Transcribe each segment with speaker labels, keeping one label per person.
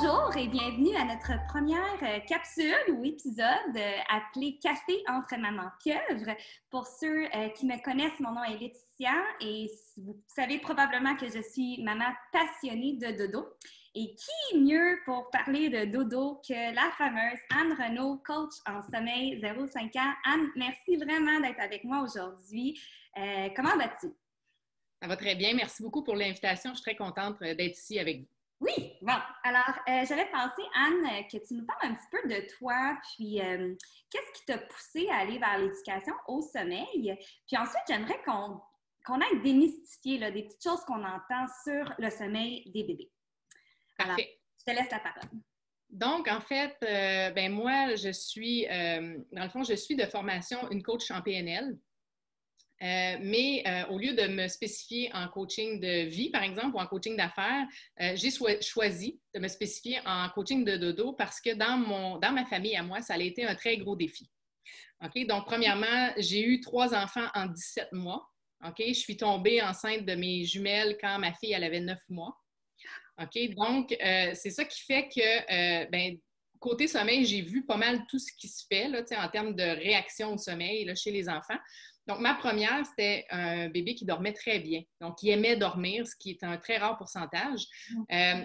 Speaker 1: Bonjour et bienvenue à notre première capsule ou épisode appelé Café entre maman pieuvre. Pour ceux qui me connaissent, mon nom est Laetitia et vous savez probablement que je suis maman passionnée de dodo. Et qui mieux pour parler de dodo que la fameuse Anne Renaud, coach en sommeil 0-5 ans. Anne, merci vraiment d'être avec moi aujourd'hui. Comment vas-tu?
Speaker 2: Ça va très bien. Merci beaucoup pour l'invitation. Je suis très contente d'être ici avec vous.
Speaker 1: Oui, bon. Alors, j'avais pensé, Anne, que tu nous parles un petit peu de toi, puis qu'est-ce qui t'a poussé à aller vers l'éducation au sommeil? Puis ensuite, j'aimerais qu'on aille démystifier là, des petites choses qu'on entend sur le sommeil des bébés. Alors,
Speaker 2: Parfait.
Speaker 1: je te laisse la parole.
Speaker 2: Donc, en fait, moi, je suis, dans le fond, je suis de formation une coach en PNL. Mais au lieu de me spécifier en coaching de vie, par exemple, ou en coaching d'affaires, j'ai choisi de me spécifier en coaching de dodo parce que dans ma famille à moi, ça a été un très gros défi. OK? Donc, premièrement, j'ai eu 3 enfants en 17 mois. OK? Je suis tombée enceinte de mes jumelles quand ma fille, elle avait 9 mois. OK? Donc, c'est ça qui fait que, côté sommeil, j'ai vu pas mal tout ce qui se fait là, en termes de réaction au sommeil là, chez les enfants. Donc, ma première, c'était un bébé qui dormait très bien. Donc, il aimait dormir, ce qui est un très rare pourcentage.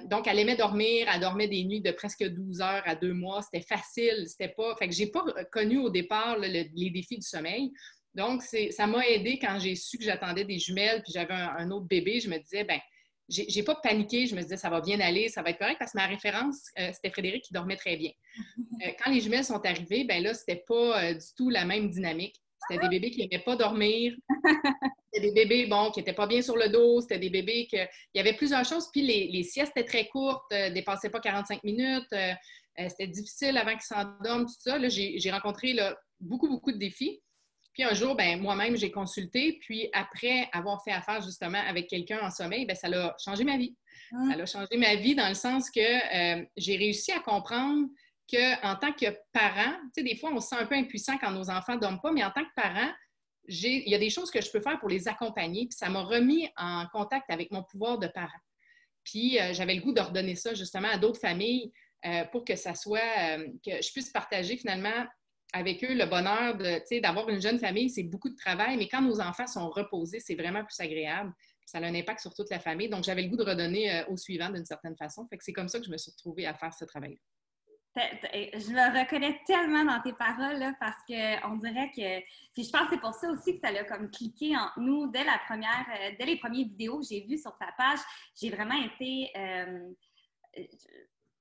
Speaker 2: Donc, elle aimait dormir, elle dormait des nuits de presque 12 heures à 2 mois. C'était facile, c'était pas... Fait que j'ai pas connu au départ là, les défis du sommeil. Donc, ça m'a aidé quand j'ai su que j'attendais des jumelles puis j'avais un autre bébé. Je me disais, j'ai pas paniqué. Je me disais, ça va bien aller, ça va être correct parce que ma référence, c'était Frédéric qui dormait très bien. Quand les jumelles sont arrivées, là, c'était pas du tout la même dynamique. C'était des bébés qui n'aimaient pas dormir. C'était des bébés, qui n'étaient pas bien sur le dos. C'était des bébés il y avait plusieurs choses. Puis les siestes étaient très courtes, ne dépassaient pas 45 minutes. C'était difficile avant qu'ils s'endorment, tout ça. Là, j'ai rencontré là, beaucoup, beaucoup de défis. Puis un jour, moi-même, j'ai consulté. Puis après avoir fait affaire justement avec quelqu'un en sommeil, ça a changé ma vie. Ça a changé ma vie dans le sens que j'ai réussi à comprendre qu'en tant que parent, tu sais, des fois, on se sent un peu impuissant quand nos enfants ne dorment pas, mais en tant que parent, il y a des choses que je peux faire pour les accompagner. Puis ça m'a remis en contact avec mon pouvoir de parent. Puis j'avais le goût de redonner ça justement à d'autres familles pour que ça soit, que je puisse partager finalement avec eux le bonheur d'avoir une jeune famille. C'est beaucoup de travail, mais quand nos enfants sont reposés, c'est vraiment plus agréable. Ça a un impact sur toute la famille. Donc, j'avais le goût de redonner au suivant d'une certaine façon. Fait que c'est comme ça que je me suis retrouvée à faire ce travail-là.
Speaker 1: Je me reconnais tellement dans tes paroles là, parce qu'on dirait que... Puis je pense que c'est pour ça aussi que ça l'a comme cliqué en nous dès les premières vidéos que j'ai vues sur ta page. J'ai vraiment été...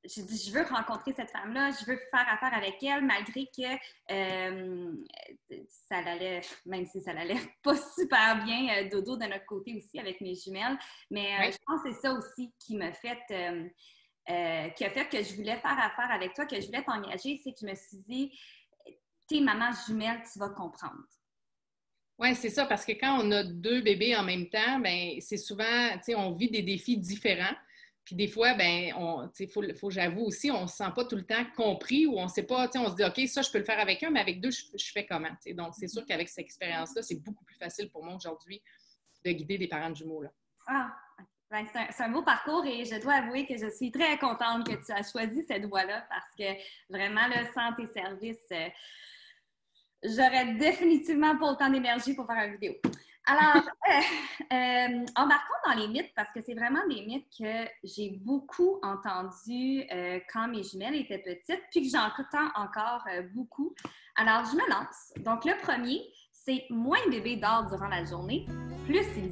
Speaker 1: j'ai dit, je veux rencontrer cette femme-là, je veux faire affaire avec elle, malgré que ça allait, même si ça allait pas super bien, dodo de notre côté aussi avec mes jumelles. Mais je pense que c'est ça aussi qui m'a fait... qui a fait que je voulais faire affaire avec toi, que je voulais t'engager, c'est que je me suis dit, t'es maman jumelle, tu vas comprendre.
Speaker 2: Oui, c'est ça, parce que quand on a 2 bébés en même temps, c'est souvent, tu sais, on vit des défis différents. Puis des fois, faut j'avoue aussi, on ne se sent pas tout le temps compris ou on ne sait pas, tu sais, on se dit, OK, ça, je peux le faire avec un, mais avec 2, je fais comment? Tu sais. Donc, c'est sûr qu'avec cette expérience-là, c'est beaucoup plus facile pour moi aujourd'hui de guider des parents de jumeaux, là.
Speaker 1: Ah, c'est un beau parcours et je dois avouer que je suis très contente que tu as choisi cette voie-là parce que vraiment, là, sans tes services, j'aurais définitivement pas autant d'énergie pour faire une vidéo. Alors, embarquons dans les mythes parce que c'est vraiment des mythes que j'ai beaucoup entendus quand mes jumelles étaient petites puis que j'entends encore beaucoup. Alors, je me lance. Donc, le premier, c'est moins le bébé dort durant la journée, plus il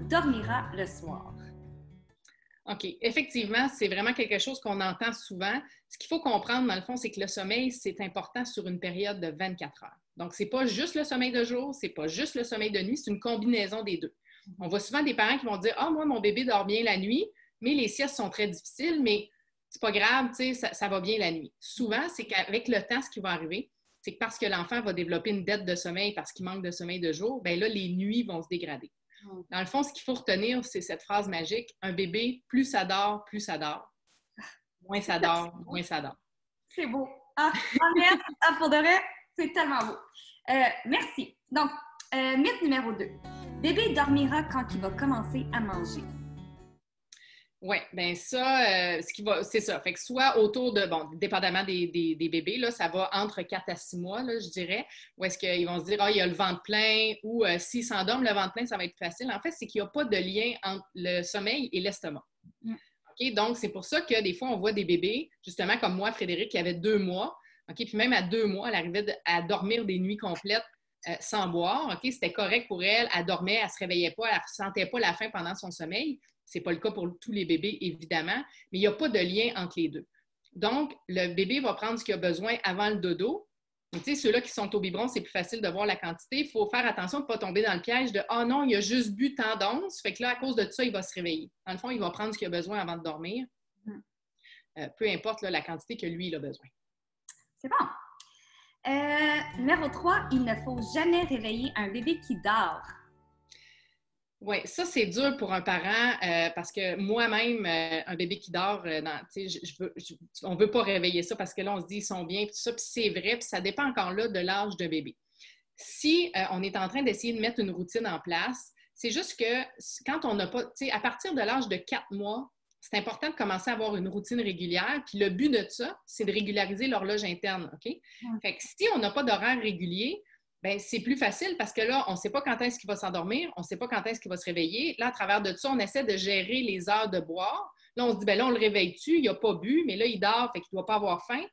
Speaker 1: dormira le soir.
Speaker 2: OK. Effectivement, c'est vraiment quelque chose qu'on entend souvent. Ce qu'il faut comprendre, dans le fond, c'est que le sommeil, c'est important sur une période de 24 heures. Donc, ce n'est pas juste le sommeil de jour, ce n'est pas juste le sommeil de nuit, c'est une combinaison des deux. On voit souvent des parents qui vont dire « Ah, moi, mon bébé dort bien la nuit, mais les siestes sont très difficiles, mais c'est pas grave, tu sais, ça va bien la nuit. » Souvent, c'est qu'avec le temps, ce qui va arriver, c'est que parce que l'enfant va développer une dette de sommeil parce qu'il manque de sommeil de jour, bien là, les nuits vont se dégrader. Dans le fond, ce qu'il faut retenir, c'est cette phrase magique. Un bébé, plus ça dort, plus ça dort. Moins ça dort, moins ça dort.
Speaker 1: C'est beau. Pour de vrai, c'est tellement beau. Merci. Donc, mythe numéro 2. Bébé dormira quand il va commencer à manger.
Speaker 2: Oui, bien ça, c'est ça. Fait que soit autour de, bon, dépendamment des bébés, là, ça va entre 4 à 6 mois, là, je dirais, où est-ce qu'ils vont se dire, ah, il y a le ventre plein, ou s'ils s'endorment, le ventre plein, ça va être facile. En fait, c'est qu'il n'y a pas de lien entre le sommeil et l'estomac.
Speaker 1: Mm.
Speaker 2: OK? Donc, c'est pour ça que des fois, on voit des bébés, justement comme moi, Frédéric, qui avait 2 mois, OK? Puis même à 2 mois, elle arrivait à dormir des nuits complètes sans boire, OK? C'était correct pour elle, elle dormait, elle ne se réveillait pas, elle ne ressentait pas la faim pendant son sommeil. Ce n'est pas le cas pour tous les bébés, évidemment, mais il n'y a pas de lien entre les deux. Donc, le bébé va prendre ce qu'il a besoin avant le dodo. Tu sais, ceux-là qui sont au biberon, c'est plus facile de voir la quantité. Il faut faire attention de ne pas tomber dans le piège de « Ah non, il a juste bu tant d'onces, fait que là, à cause de ça, il va se réveiller. » Dans le fond, il va prendre ce qu'il a besoin avant de dormir, peu importe là, la quantité que lui, il a besoin.
Speaker 1: C'est bon. Numéro 3, il ne faut jamais réveiller un bébé qui dort.
Speaker 2: Oui, ça, c'est dur pour un parent parce que moi-même, un bébé qui dort, on ne veut pas réveiller ça parce que là, on se dit ils sont bien, puis tout ça, puis c'est vrai, puis ça dépend encore là de l'âge de bébé. Si on est en train d'essayer de mettre une routine en place, c'est juste que quand on n'a pas, tu sais, à partir de l'âge de 4 mois, c'est important de commencer à avoir une routine régulière, puis le but de ça, c'est de régulariser l'horloge interne, OK? Fait que si on n'a pas d'horaire régulier, bien, c'est plus facile parce que là, on ne sait pas quand est-ce qu'il va s'endormir, on ne sait pas quand est-ce qu'il va se réveiller. Là, à travers de ça, on essaie de gérer les heures de boire. Là, on se dit, bien là, on le réveille-tu, il n'a pas bu, mais là, il dort, fait qu'il ne doit pas avoir faim.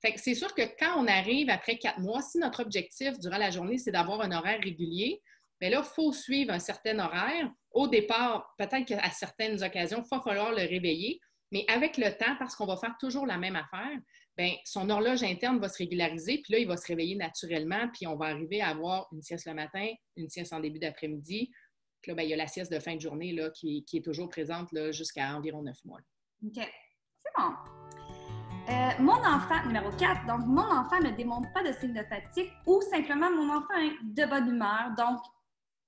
Speaker 2: Fait que c'est sûr que quand on arrive après 4 mois, si notre objectif durant la journée, c'est d'avoir un horaire régulier, bien là, il faut suivre un certain horaire. Au départ, peut-être qu'à certaines occasions, il va falloir le réveiller, mais avec le temps, parce qu'on va faire toujours la même affaire, bien, son horloge interne va se régulariser, puis là, il va se réveiller naturellement, puis on va arriver à avoir une sieste le matin, une sieste en début d'après-midi. Puis là, bien, il y a la sieste de fin de journée là, qui est toujours présente là, jusqu'à environ 9 mois.
Speaker 1: OK. C'est bon. Mon enfant, numéro 4, donc mon enfant ne démontre pas de signes de fatigue ou simplement mon enfant est de bonne humeur, donc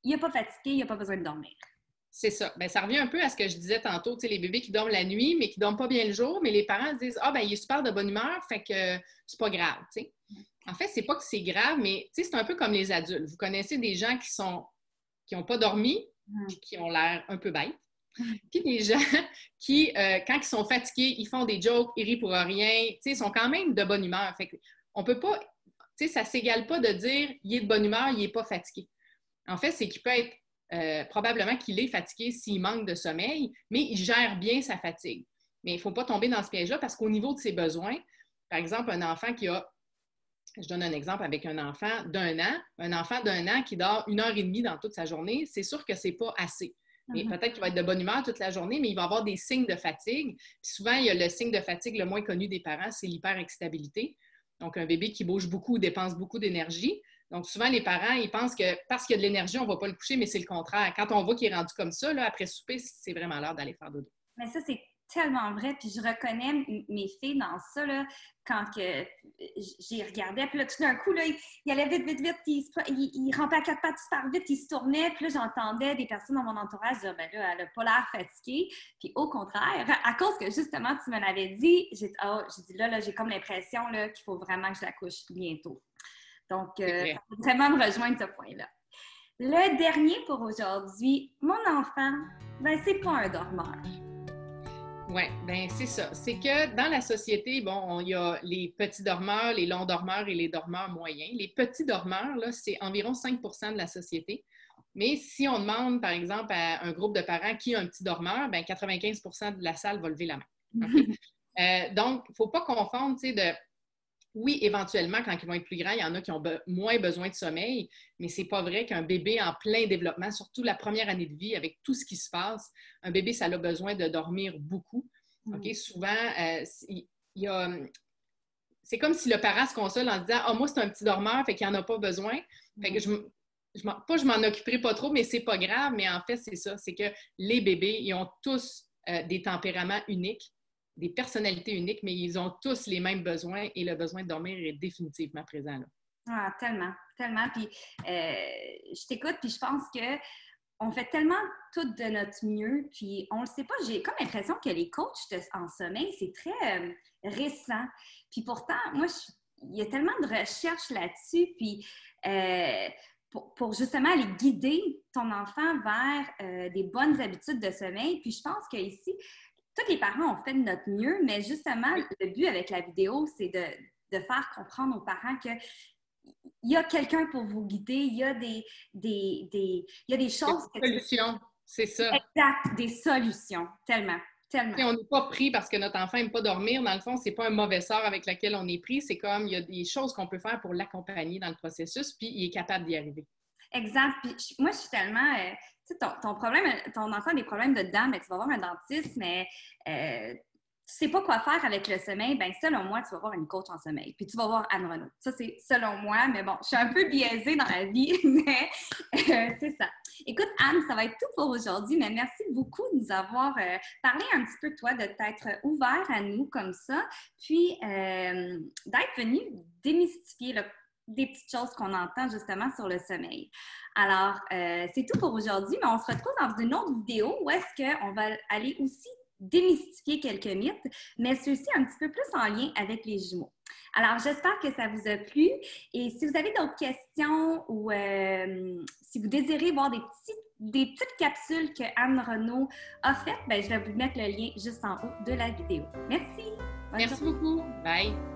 Speaker 1: il n'est pas fatigué, il n'a pas besoin de dormir.
Speaker 2: C'est ça. Bien, ça revient un peu à ce que je disais tantôt, tu sais, les bébés qui dorment la nuit, mais qui ne dorment pas bien le jour, mais les parents se disent « Ah, ben il est super de bonne humeur, fait que c'est pas grave. » tu sais. En fait, c'est pas que c'est grave, mais tu sais, c'est un peu comme les adultes. Vous connaissez des gens qui n'ont pas dormi, puis qui ont l'air un peu bêtes. Puis des gens qui, quand ils sont fatigués, ils font des jokes, ils rient pour rien, tu sais, ils sont quand même de bonne humeur. Fait qu'on peut pas, tu sais, ça s'égale pas de dire « Il est de bonne humeur, il n'est pas fatigué. » En fait, c'est qu'il peut être probablement qu'il est fatigué s'il manque de sommeil, mais il gère bien sa fatigue. Mais il ne faut pas tomber dans ce piège-là parce qu'au niveau de ses besoins, par exemple, un enfant qui a, je donne un exemple avec un enfant d'un an qui dort 1h30 dans toute sa journée, c'est sûr que ce n'est pas assez. Mais peut-être qu'il va être de bonne humeur toute la journée, mais il va avoir des signes de fatigue. Puis souvent, il y a le signe de fatigue le moins connu des parents, c'est l'hyperexcitabilité. Donc, un bébé qui bouge beaucoup, dépense beaucoup d'énergie. Donc, souvent, les parents, ils pensent que parce qu'il y a de l'énergie, on ne va pas le coucher, mais c'est le contraire. Quand on voit qu'il est rendu comme ça, là, après souper, c'est vraiment l'heure d'aller faire dodo.
Speaker 1: Mais ça, c'est tellement vrai. Puis je reconnais mes filles dans ça, là, quand que j'y regardais. Puis là, tout d'un coup, là, il allait vite, vite, vite. Puis il rampait à 4 pattes super vite. Il se tournait. Puis là, j'entendais des personnes dans mon entourage dire, ben là, elle n'a pas l'air fatiguée. Puis au contraire, à cause que justement, tu me l'avais dit, j'ai dit là, j'ai comme l'impression là, qu'il faut vraiment que je la couche bientôt. Donc, ça peut vraiment me rejoindre ce point-là. Le dernier pour aujourd'hui, mon enfant, ben c'est pas un dormeur.
Speaker 2: Oui, bien c'est ça. C'est que dans la société, bon, il y a les petits dormeurs, les longs dormeurs et les dormeurs moyens. Les petits dormeurs, là, c'est environ 5 de la société. Mais si on demande, par exemple, à un groupe de parents qui a un petit dormeur, bien 95 de la salle va lever la main. Okay? Donc, il ne faut pas confondre, tu sais, de... Oui, éventuellement, quand ils vont être plus grands, il y en a qui ont moins besoin de sommeil, mais c'est pas vrai qu'un bébé en plein développement, surtout la première année de vie, avec tout ce qui se passe, un bébé, ça a besoin de dormir beaucoup. Okay? Souvent, c'est comme si le parent se console en se disant « Ah, moi, c'est un petit dormeur, fait qu'il n'en a pas besoin. » Fait que je m'en occuperai pas trop, mais c'est pas grave. Mais en fait, c'est ça, c'est que les bébés, ils ont tous des tempéraments uniques, des personnalités uniques, mais ils ont tous les mêmes besoins et le besoin de dormir est définitivement présent là.
Speaker 1: Ah, tellement, tellement. Puis, je t'écoute, puis je pense que on fait tellement tout de notre mieux, puis on le sait pas. J'ai comme l'impression que les coachs en sommeil, c'est très récent. Puis pourtant, moi, il y a tellement de recherches là-dessus, puis pour justement les guider ton enfant vers des bonnes habitudes de sommeil. Puis je pense qu'ici, tous les parents ont fait de notre mieux, mais justement, le but avec la vidéo, c'est de faire comprendre aux parents que il y a quelqu'un pour vous guider, il y a il y a des choses...
Speaker 2: Des solutions, c'est ça.
Speaker 1: Exact, des solutions, tellement. Tellement.
Speaker 2: On n'est pas pris parce que notre enfant n'aime pas dormir. Dans le fond, c'est pas un mauvais sort avec lequel on est pris. C'est comme, il y a des choses qu'on peut faire pour l'accompagner dans le processus, puis il est capable d'y arriver.
Speaker 1: Exact. Puis moi, je suis tellement... tu sais, ton problème, ton enfant a des problèmes de dents, mais tu vas voir un dentiste, mais tu sais pas quoi faire avec le sommeil, bien, selon moi, tu vas voir une coach en sommeil. Puis tu vas voir Anne Renaud. Ça, c'est selon moi, mais bon, je suis un peu biaisée dans la vie, mais c'est ça. Écoute, Anne, ça va être tout pour aujourd'hui, mais merci beaucoup de nous avoir parlé un petit peu, toi, de t'être ouvert à nous comme ça, puis d'être venu démystifier des petites choses qu'on entend justement sur le sommeil. Alors, c'est tout pour aujourd'hui, mais on se retrouve dans une autre vidéo où est-ce qu'on va aller aussi démystifier quelques mythes, mais ceux-ci un petit peu plus en lien avec les jumeaux. Alors, j'espère que ça vous a plu et si vous avez d'autres questions ou si vous désirez voir des petites capsules que Anne Renaud a faites, bien, je vais vous mettre le lien juste en haut de la vidéo. Merci!
Speaker 2: Merci beaucoup! Bye!